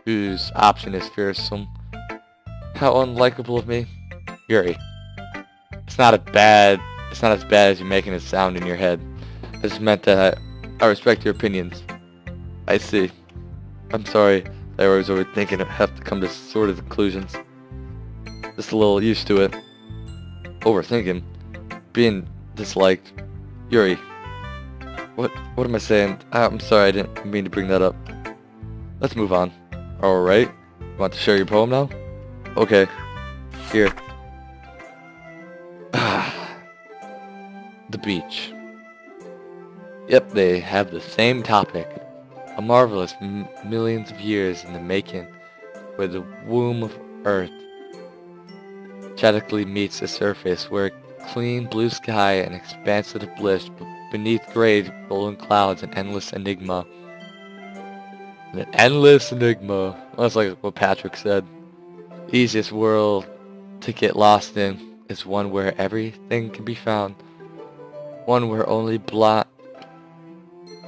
whose option is fearsome. How unlikable of me. Yuri. It's not as bad as you're making it sound in your head. I just meant that I respect your opinions. I see. I'm sorry that I was overthinking and have to come to sort of conclusions. Just a little used to it. Overthinking. Being disliked. Yuri. What am I saying? I'm sorry, I didn't mean to bring that up. Let's move on. Alright. Want to share your poem now? Okay. Here. The beach. Yep, they have the same topic. A marvelous millions of years in the making, where the womb of Earth tragically meets the surface, where clean blue sky and expansive bliss, beneath gray rolling clouds, an endless enigma. An endless enigma. That's like what Patrick said. The easiest world to get lost in is one where everything can be found. One where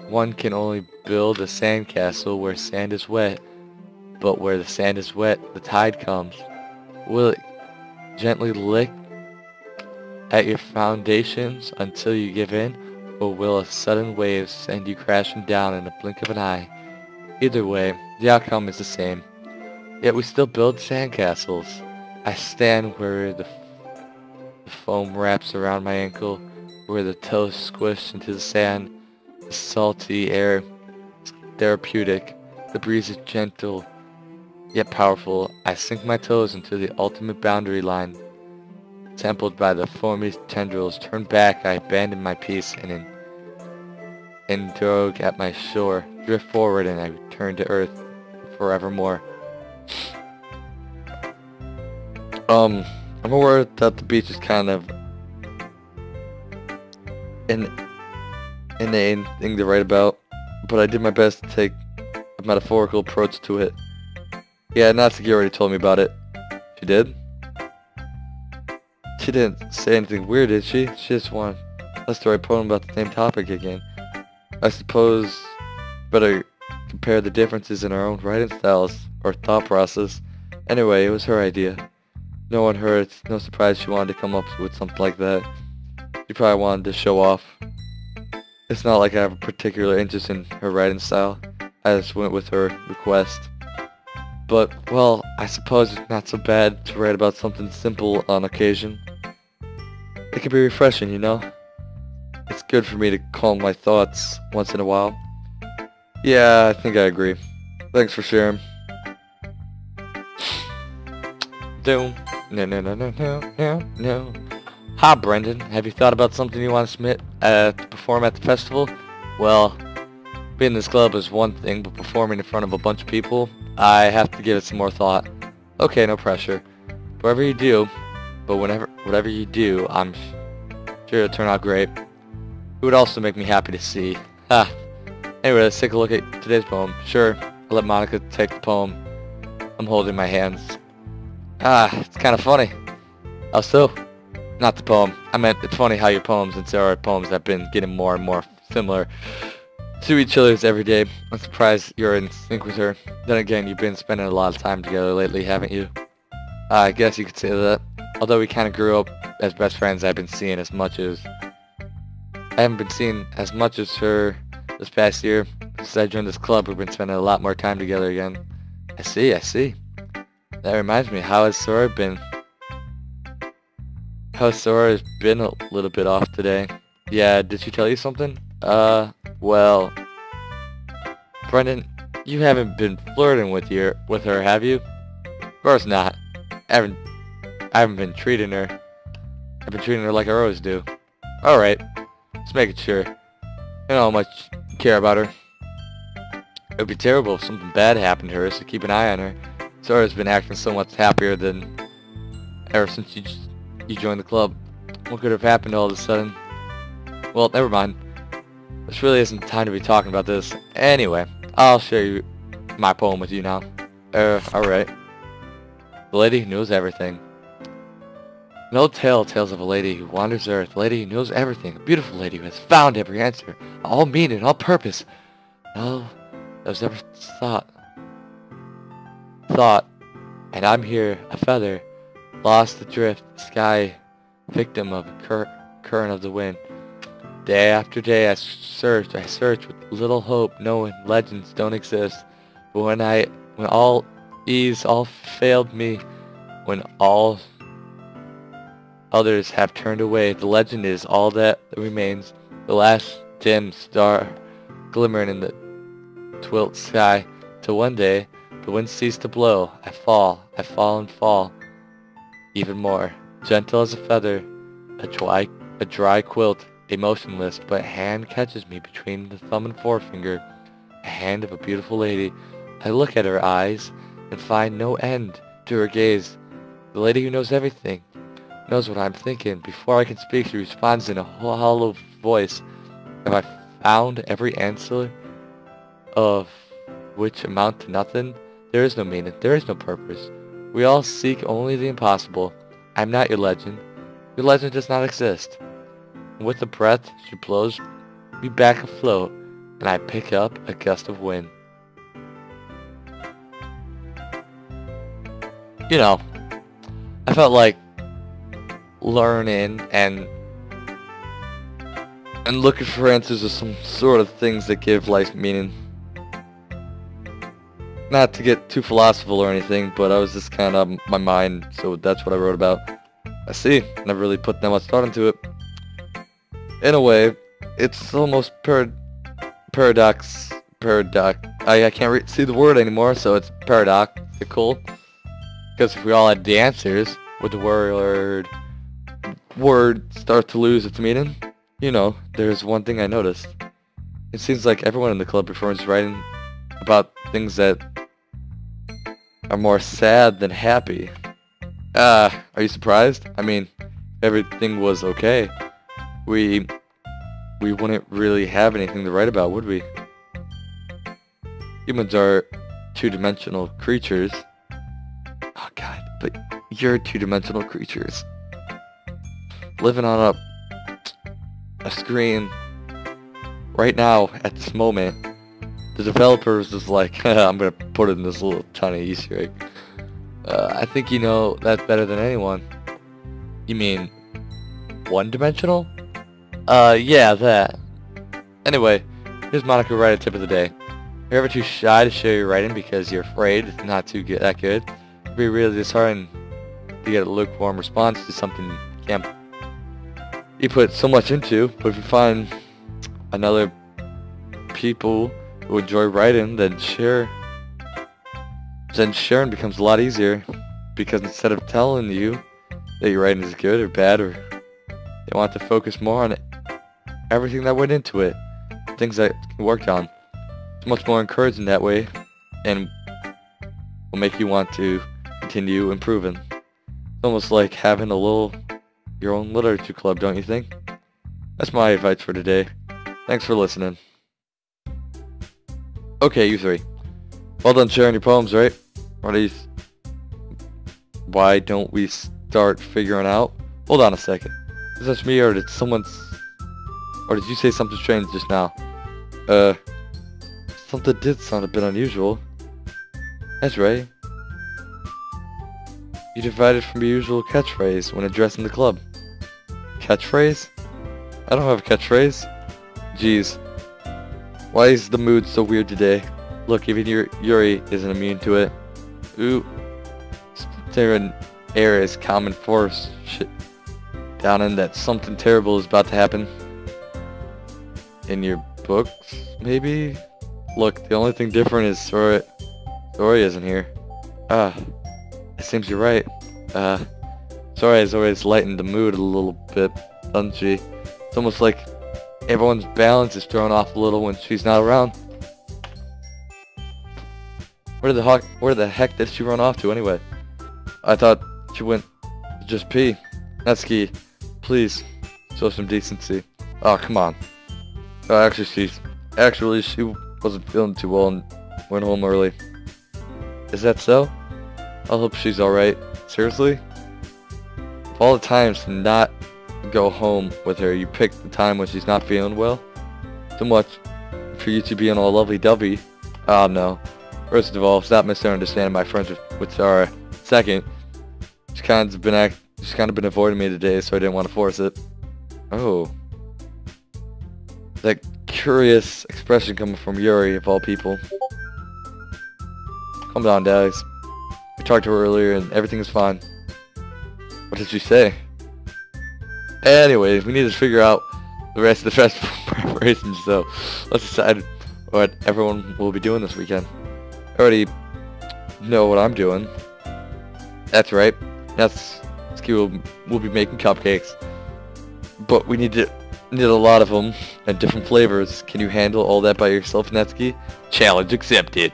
one can only build a sandcastle where sand is wet, but where the sand is wet, the tide comes. Will it gently lick at your foundations until you give in, or will a sudden wave send you crashing down in a blink of an eye? Either way, the outcome is the same. Yet we still build sandcastles. I stand where the foam wraps around my ankle, where the toes squish into the sand. The salty air is therapeutic. The breeze is gentle, yet powerful. I sink my toes into the ultimate boundary line. Templed by the foamy tendrils, turn back, I abandon my peace and endurge at my shore. Drift forward and I return to earth forevermore. I'm aware that the beach is kind of an inane thing to write about, but I did my best to take a metaphorical approach to it. Yeah, Natsuki already told me about it. She did? She didn't say anything weird, did she? She just wanted us to write a poem about the same topic again. I suppose better compare the differences in our own writing styles or thought process. Anyway, it was her idea. No one heard. It's no surprise she wanted to come up with something like that. She probably wanted to show off. It's not like I have a particular interest in her writing style. I just went with her request. But, well, I suppose it's not so bad to write about something simple on occasion. It can be refreshing, you know? It's good for me to calm my thoughts once in a while. Yeah, I think I agree. Thanks for sharing. Doom. No. Hi, Brendan. Have you thought about something you want to submit to perform at the festival? Well, being in this club is one thing, but performing in front of a bunch of people, I have to give it some more thought. Okay, no pressure. Whatever you do, whatever you do, I'm sure it'll turn out great. It would also make me happy to see. Anyway, let's take a look at today's poem. Sure, I'll let Monica take the poem. I'm holding in my hands. It's kind of funny. How so? Not the poem. I meant it's funny how your poems and Sarah's poems have been getting more and more similar to each other's every day. I'm surprised you're in sync with her. Then again, you've been spending a lot of time together lately, haven't you? I guess you could say that. Although we kind of grew up as best friends, I haven't been seeing as much as her this past year. Since I joined this club, we've been spending a lot more time together again. I see. That reminds me, how has Sora been? Sora's been a little bit off today. Yeah, did she tell you something? Well, Brendan, you haven't been flirting with her, have you? Of course not. I haven't been treating her. I've been treating her like I always do. Alright, just making sure. You know how much you care about her. It would be terrible if something bad happened to her, so keep an eye on her. Sora's been acting so much happier than ever since you joined the club. What could have happened all of a sudden? Well, never mind. This really isn't time to be talking about this. Anyway, I'll share my poem with you now. Alright. The Lady Who Knows Everything. An old tale tells of a lady who wanders earth, a lady who knows everything, a beautiful lady who has found every answer, all meaning, all purpose, all that was ever thought. thought, and I'm here, a feather, lost adrift, sky, victim of a current of the wind. Day after day I searched with little hope, knowing legends don't exist. But when all ease all failed me, when all others have turned away, the legend is all that remains, the last dim star glimmering in the twilit sky, till one day the wind ceased to blow. I fall and fall, even more, gentle as a feather, a dry quilt, emotionless, but a hand catches me between the thumb and forefinger, a hand of a beautiful lady. I look at her eyes and find no end to her gaze. The lady who knows everything, knows what I'm thinking. Before I can speak, she responds in a hollow voice. Have I found every answer of which amount to nothing? There is no meaning, there is no purpose. We all seek only the impossible. I'm not your legend. Your legend does not exist. And with a breath, she blows me back afloat, and I pick up a gust of wind. You know, I felt like learning and looking for answers to some sort of things that give life meaning. Not to get too philosophical or anything, but I was just kind of my mind, so that's what I wrote about. I see, never really put that much thought into it. In a way, it's almost paradox. I can't see the word anymore, so it's paradoxical. Because if we all had the answers, would the word start to lose its meaning? You know, there's one thing I noticed. It seems like everyone in the club prefers writing about things that are more sad than happy. Are you surprised? I mean, if everything was okay, we wouldn't really have anything to write about, would we? Humans are two-dimensional creatures. Oh god, but you're two-dimensional creatures. Living on a screen right now at this moment. The developer was just like, I'm gonna put it in this little tiny Easter egg. I think you know that better than anyone. You mean one-dimensional? Yeah, that. Anyway, here's Monica write a tip of the day. If you're ever too shy to share your writing because you're afraid it's not that good, it'd be really disheartening to get a lukewarm response to something you put so much into. But if you find another people who enjoy writing, then sharing becomes a lot easier, because instead of telling you that your writing is good or bad, or they want to focus more on everything that went into it, things that you worked on. It's much more encouraging that way, and will make you want to continue improving. It's almost like having your own literature club, don't you think? That's my advice for today. Thanks for listening. Okay, you three. Well done sharing your poems, right? Why don't we start figuring out? Hold on a second. Is that me, or did you say something strange just now? Something did sound a bit unusual. That's right. You divided from your usual catchphrase when addressing the club. Catchphrase? I don't have a catchphrase. Jeez. Why is the mood so weird today? Look, even Yuri isn't immune to it. Ooh. Staring air is common force. Shit. Down in that something terrible is about to happen. In your books, maybe? Look, the only thing different is Sori isn't here. It seems you're right. Sori has always lightened the mood a little bit, doesn't she? It's almost like everyone's balance is thrown off a little when she's not around. Where the heck did she run off to anyway? I thought she went to just pee. Natsuki, please, show some decency. Oh, come on. Actually, she wasn't feeling too well and went home early. Is that so? I hope she's alright. Seriously? Of all the times to not go home with her, you pick the time when she's not feeling well? Too much for you to be in all lovey-dovey. Oh no. First of all, stop misunderstanding my friendship with Sarah. Second, she's kind of been avoiding me today, so I didn't want to force it. Oh. That curious expression coming from Yuri, of all people. Calm down, guys. We talked to her earlier and everything is fine. What did she say? Anyways, we need to figure out the rest of the festival preparations, so let's decide what everyone will be doing this weekend. I already know what I'm doing. That's right. We'll be making cupcakes. But we need a lot of them and different flavors. Can you handle all that by yourself, Natsuki? Challenge accepted.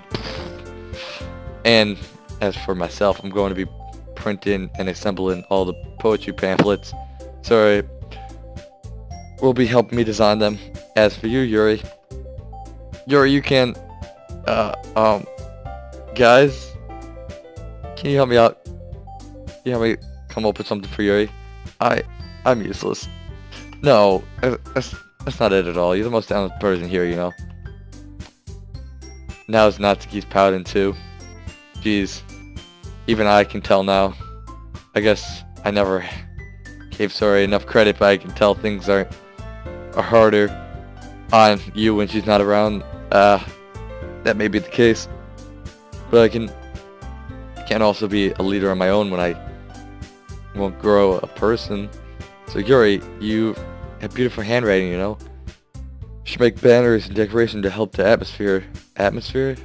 And as for myself, I'm going to be printing and assembling all the poetry pamphlets. Sorry, will be helping me design them. As for you, Yuri, you can, guys, can you help me out? Can you help me come up with something for Yuri? I'm useless. No, that's not it at all. You're the most talented person here, you know. Now it's Natsuki's pouting too. Jeez, even I can tell now. I guess I never gave Sori enough credit, but I can tell things are harder on you when she's not around. That may be the case, but I can also be a leader on my own when I won't grow a person. So Yuri, you have beautiful handwriting, you know. You should make banners and decoration to help the atmosphere. Atmosphere?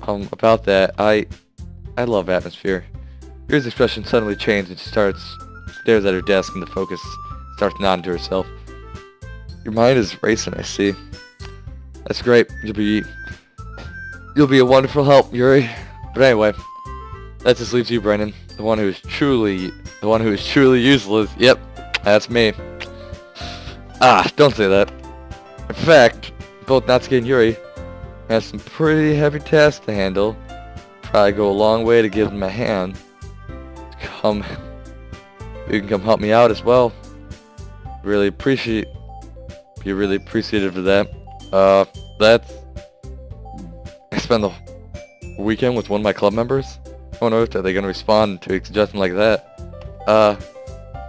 About that, I love atmosphere. Yuri's expression suddenly changed and she stares at her desk and the focus starts nodding to herself. Your mind is racing, I see. That's great. You'll be a wonderful help, Yuri. But anyway, that just leaves you, Brennan, the one who is truly useless. Yep, that's me. Don't say that. In fact, both Natsuki and Yuri have some pretty heavy tasks to handle. Probably go a long way to give them a hand. You can come help me out as well. Be really appreciative of that. I spend the weekend with one of my club members. I don't know if they're going to respond to a suggestion like that.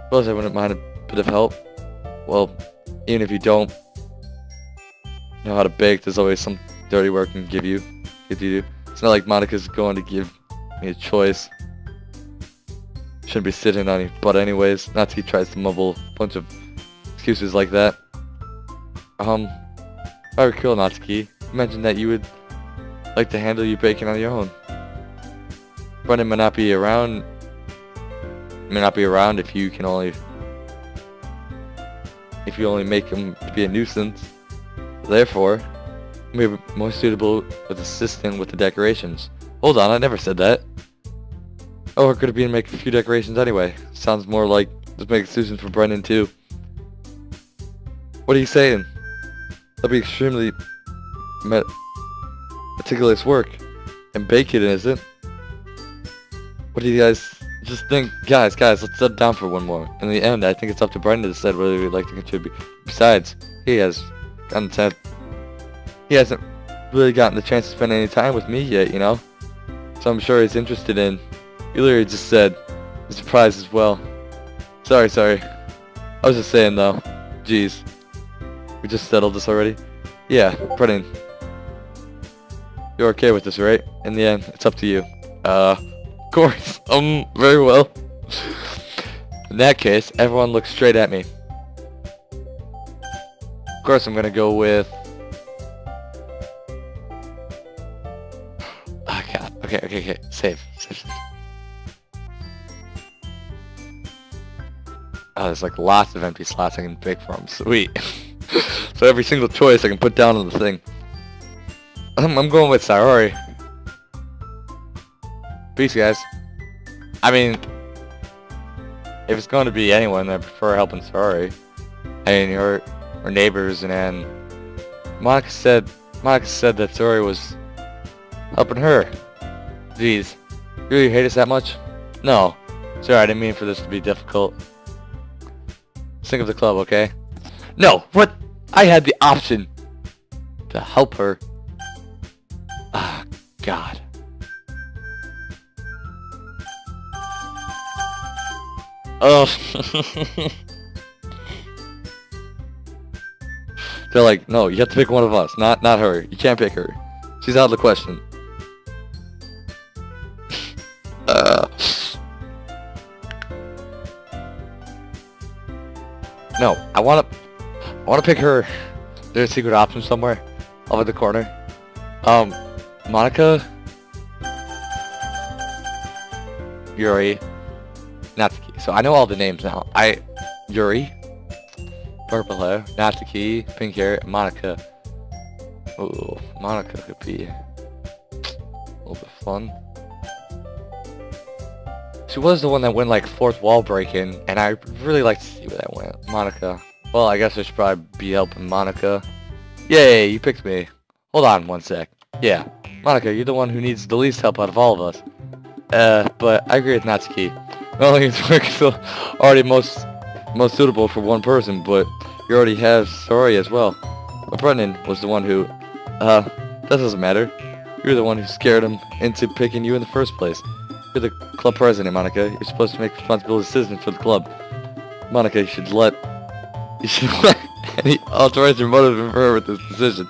Suppose I wouldn't mind a bit of help. Well, even if you don't know how to bake, there's always some dirty work I can give you. It's not like Monika's going to give me a choice. Shouldn't be sitting on your butt anyways. Natsuki tries to mumble a bunch of excuses like that. If I recall, Natsuki, you mentioned that you would like to handle your baking on your own. Brennan may not be around if you only make him to be a nuisance. Therefore, you may be more suitable with assisting with the decorations. Hold on, I never said that. Oh, we're gonna be making a few decorations anyway. Sounds more like just make excuses for Brennan too. What are you saying? That'll be extremely meticulous work. And baking isn't. What do you guys just think? Guys, let's sit down for one more. In the end, I think it's up to Brendan to decide whether he'd like to contribute. Besides, he hasn't really gotten the chance to spend any time with me yet, you know? So I'm sure he's interested in. You literally just said he's surprised as well. Sorry. I was just saying though. Jeez. We just settled this already? Yeah, Brennan. You're okay with this, right? In the end, it's up to you. Of course. Very well. In that case, everyone looks straight at me. Of course, I'm gonna go with... Oh god. Okay. Save. Oh, there's like lots of empty slots I can pick from. Sweet. So every single choice I can put down on the thing. I'm going with Saori. Peace, guys. I mean, if it's going to be anyone, I prefer helping Saori. I mean, her neighbors, and Monica said that Saori was helping her. Jeez, you really hate us that much? No. Sorry, I didn't mean for this to be difficult. Think of the club, okay? No, what? I had the option to help her. God. Oh. They're like, no, you have to pick one of us, not her. You can't pick her. She's out of the question. No, I wanna pick her. There's a secret option somewhere, over in the corner. Monica, Yuri, Natsuki. So I know all the names now. Yuri, purple hair, Natsuki, pink hair, Monica. Ooh, Monica could be a little bit fun. She was the one that went like fourth wall breaking, and I really like to see where that went. Monica. Well, I guess I should probably be helping Monica. Yay, you picked me. Hold on one sec. Yeah, Monica, you're the one who needs the least help out of all of us. But I agree with Natsuki. Not only is work still already most suitable for one person, but you already have Sori as well. But Brendan was the one who, that doesn't matter. You're the one who scared him into picking you in the first place. You're the club president, Monica. You're supposed to make responsible decisions for the club. Monica, you should let any altruistic motive infer with this decision.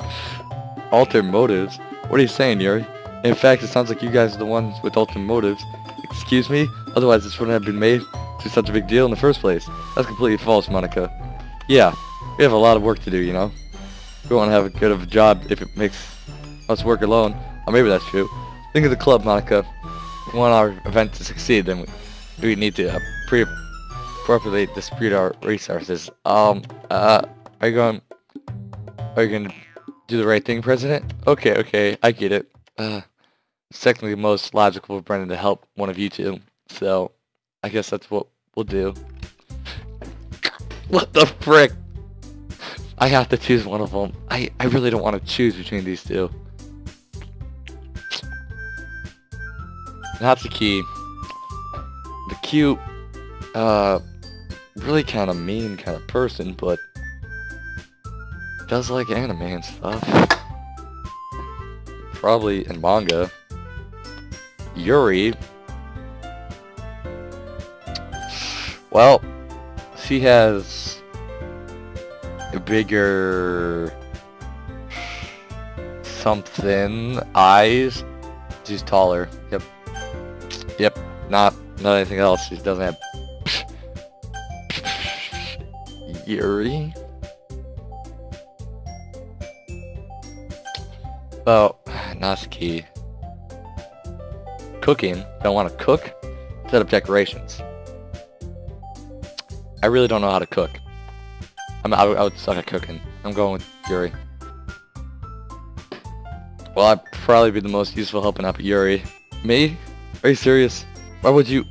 Alter motives? What are you saying, Yuri? In fact, it sounds like you guys are the ones with alter motives. Excuse me? Otherwise, this wouldn't have been made to such a big deal in the first place. That's completely false, Monica. Yeah, we have a lot of work to do, you know? We won't have a good of a job if it makes us work alone. Or maybe that's true. Think of the club, Monica. If we want our event to succeed, then we need to appropriately distribute our resources. Are you going to do the right thing, President? Okay, I get it. It's technically most logical for Brendan to help one of you two, so I guess that's what we'll do. What the frick? I have to choose one of them. I really don't want to choose between these two. Natsuki, the cute, really kind of mean kind of person, but does like anime and stuff. Probably in manga. Yuri, well, she has a bigger something eyes. She's taller. Yep. Not anything else. She doesn't have Yuri. Oh, Natsuki. Cooking. Don't want to cook. Set up decorations. I really don't know how to cook. I would suck at cooking. I'm going with Yuri. Well, I'd probably be the most useful helping out Yuri. Me? Are you serious? Why would you?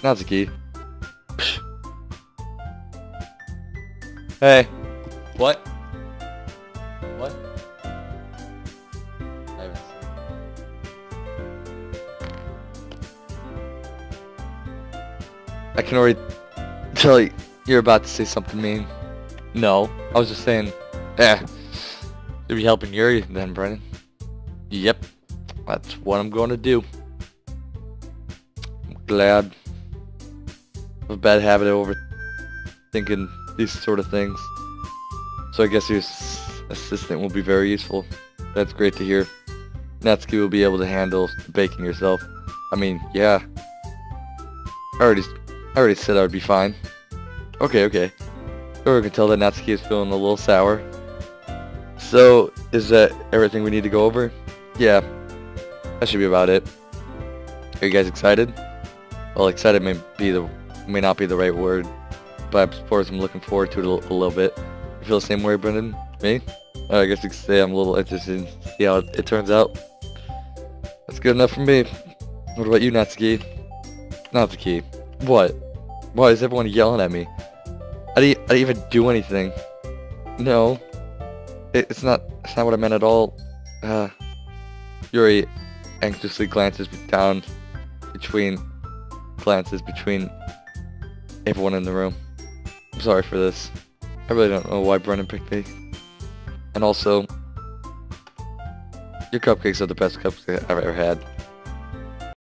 Natsuki. Psh. Hey. What? What? I can already tell you're about to say something mean. No, I was just saying, you'll be helping Yuri then, Brennan. Yep, that's what I'm going to do. I'm glad. I have a bad habit of overthinking these sort of things. So I guess your assistant will be very useful. That's great to hear. Natsuki will be able to handle the baking yourself. I mean, yeah. I already said I would be fine. Okay. Or we can tell that Natsuki is feeling a little sour. So, is that everything we need to go over? Yeah. That should be about it. Are you guys excited? Well, excited may not be the right word, but of course I'm looking forward to it a little bit. You feel the same way, Brendan? Me? I guess you could say I'm a little interested in see how it turns out. That's good enough for me. What about you, Natsuki? Natsuki. What? Why is everyone yelling at me? I didn't even do anything. No. It's not what I meant at all. Yuri anxiously glances between everyone in the room. I'm sorry for this. I really don't know why Brennan picked me. And also, Your cupcakes are the best cupcakes I've ever had.